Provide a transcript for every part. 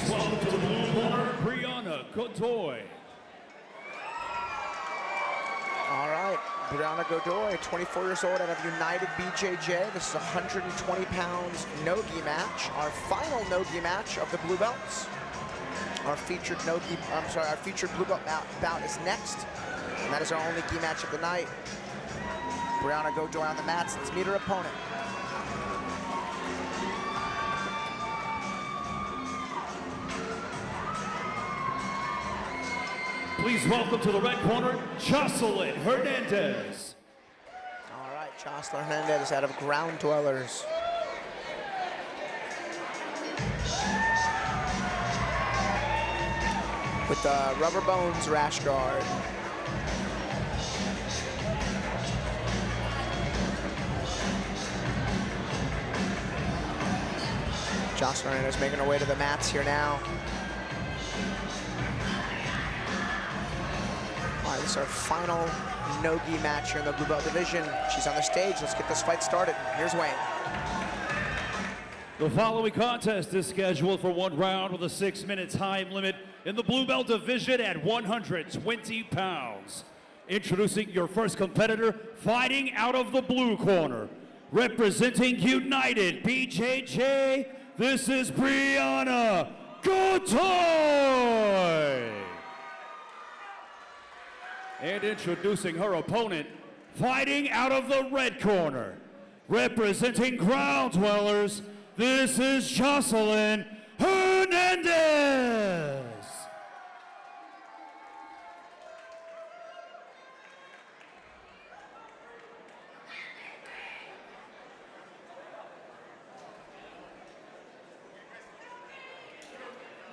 welcome to the blue corner, Brianna, Godoy. All right, Brianna Godoy, 24 years old, out of United BJJ. This is a 120 pounds no-gi match, our final no-gi match of the blue belts. Our featured our featured blue belt bout is next, and that is our only gi match of the night. Brianna Godoy on the mats. Let's meet her opponent. Please welcome to the red corner, Joselyn Hernandez. All right, Joselyn Hernandez out of Ground Dwellers. With the Rubber Bones rash guard. Joselyn Hernandez making her way to the mats here now. All right, this is our final no-gi match here in the blue belt division. She's on the stage. Let's get this fight started. Here's Wayne. The following contest is scheduled for 1 round with a 6-minute time limit in the blue belt division at 120 pounds. Introducing your first competitor, fighting out of the blue corner. Representing United BJJ, this is Brianna Godoy. And introducing her opponent, fighting out of the red corner. Representing Ground Dwellers, this is Joselyn Hernandez.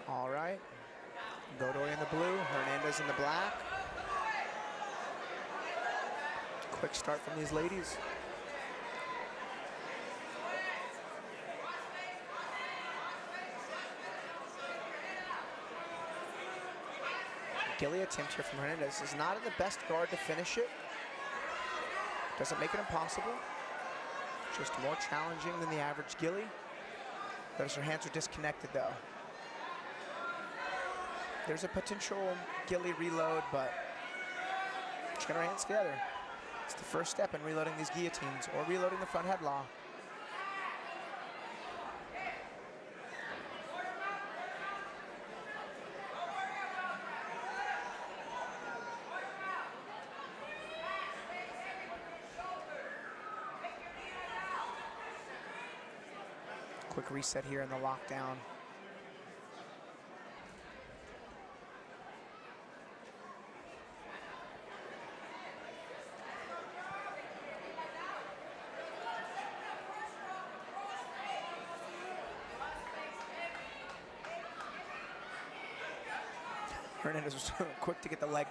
All right, Godoy in the blue, Hernandez in the black. Quick start from these ladies. Gilly attempt here from Hernandez is not in the best guard to finish it. Doesn't make it impossible. Just more challenging than the average Gilly. Notice her hands are disconnected though. There's a potential Gilly reload, but she's got her hands together. It's the first step in reloading these guillotines or reloading the front headlock. Quick reset here in the lockdown. Hernandez was quick to get the legs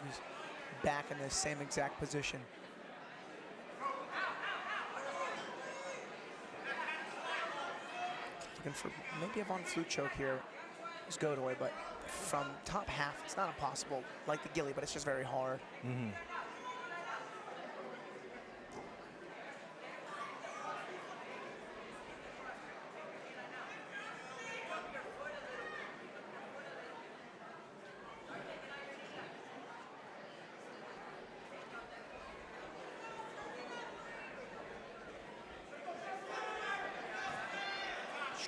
back in the same exact position. Looking for maybe a Von Flu choke here is Godoy, but from top half, it's not impossible like the Gilly, but it's just very hard.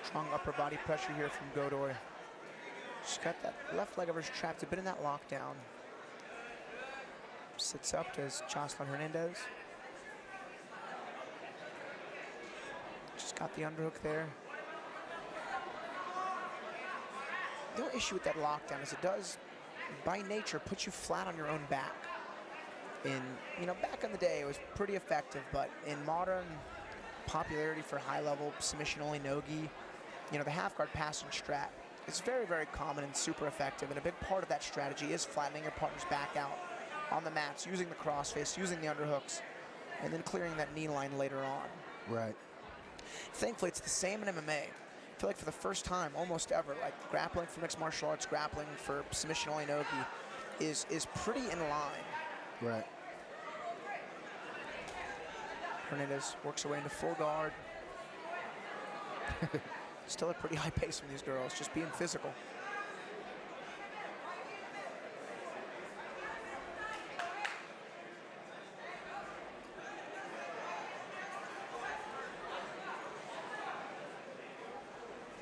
Strong upper body pressure here from Godoy. She's got that left leg of hers trapped a bit in that lockdown. Sits up to Joselyn Hernandez. She's got the underhook there. The only issue with that lockdown is it does, by nature, put you flat on your own back. Back in the day, it was pretty effective, but in modern popularity for high-level submission-only no-gi, the half-guard passing strat is very, very common and super effective, and a big part of that strategy is flattening your partner's back out on the mats, using the crossface, using the underhooks, and then clearing that knee line later on. Right. Thankfully, it's the same in MMA. I feel like for the first time, almost ever, like grappling for mixed martial arts, grappling for submission-only no-gi is pretty in line. Right. Hernandez works her way into full guard. Still a pretty high pace from these girls, just being physical.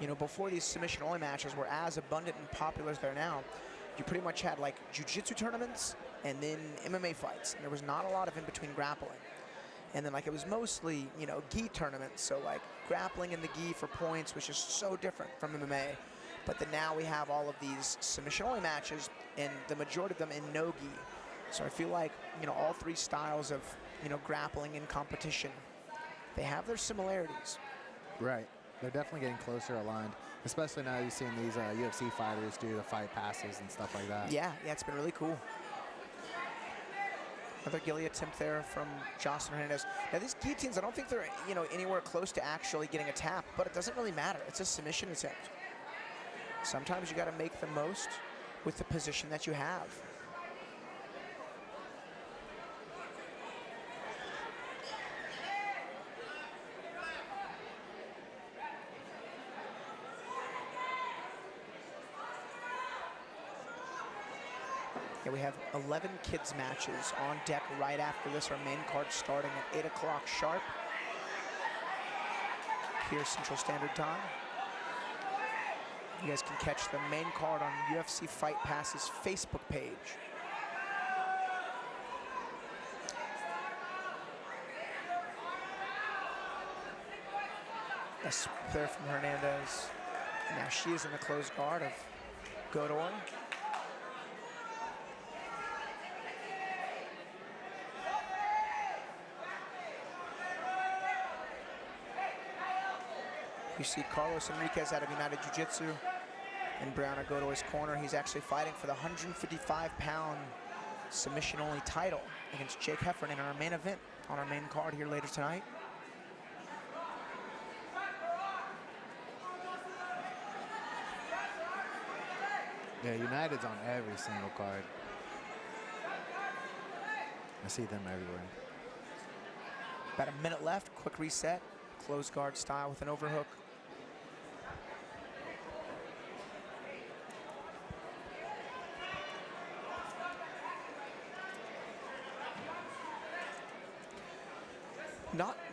You know, before these submission-only matches were as abundant and popular as they're now, you pretty much had like jiu-jitsu tournaments and then MMA fights. And there was not a lot of in-between grappling. And then like it was mostly, you know, gi tournaments. So like grappling in the gi for points was just so different from MMA. But then now we have all of these submission-only matches, and the majority of them in no gi. So I feel like, you know, all three styles of, you know, grappling in competition, they have their similarities. Right. They're definitely getting closer aligned, especially now you're seeing these UFC fighters do the fight passes and stuff like that. Yeah, it's been really cool. Another ghillie attempt there from Joselyn Hernandez. Now these guillotines, I don't think they're, you know, anywhere close to actually getting a tap, but it doesn't really matter. It's a submission attempt. Sometimes you got to make the most with the position that you have. Yeah, we have 11 kids matches on deck right after this. Our main card starting at 8 o'clock sharp here Central Standard Time. You guys can catch the main card on UFC Fight Pass's Facebook page. A sweep there from Hernandez. Now she is in the closed guard of Godoy. You see Carlos Enriquez out of United Jiu-Jitsu in Brianna Godoy's corner. He's actually fighting for the 155-pound submission-only title against Jake Heffernan in our main event on our main card here later tonight. Yeah, United's on every single card. I see them everywhere. About a minute left, quick reset, closed guard style with an overhook.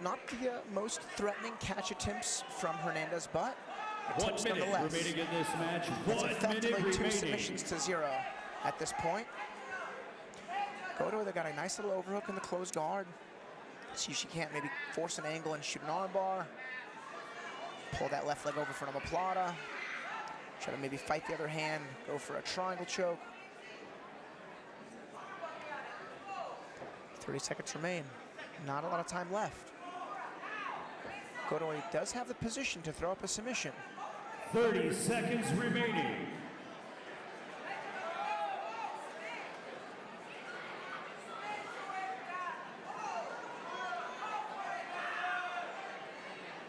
Not the most threatening catch attempts from Hernandez, but 1 minute remaining in this match. It's 1 effectively minute two remaining. submissions to 0 at this point. Godoy, they got a nice little overhook in the closed guard. See if she can't maybe force an angle and shoot an arm bar. Pull that left leg over for an omoplata. Try to maybe fight the other hand, go for a triangle choke. 30 seconds remain. Not a lot of time left. Godoy does have the position to throw up a submission. 30 seconds remaining.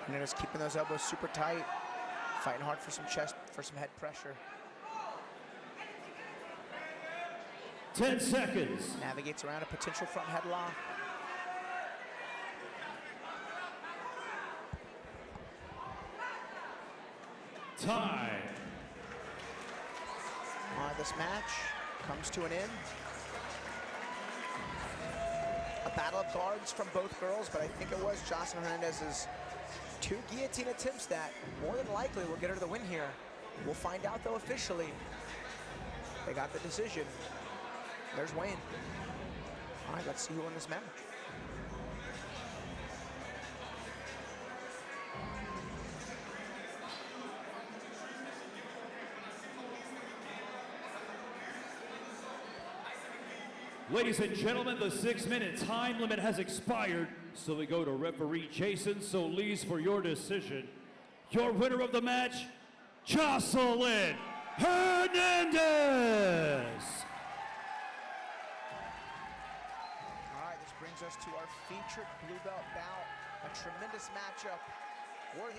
Hernandez keeping those elbows super tight, fighting hard for some chest, for some head pressure. 10 seconds. Navigates around a potential front headlock. Time. This match comes to an end. A battle of guards from both girls, but I think it was Joselyn Hernandez's 2 guillotine attempts that more than likely will get her the win here. We'll find out though officially. They got the decision. There's Wayne. All right, let's see who won this match. Ladies and gentlemen, the 6-minute time limit has expired, so we go to referee Jason Solis for your decision. Your winner of the match, Joselyn Hernandez. All right, this brings us to our featured blue belt bout. A tremendous matchup. Worthy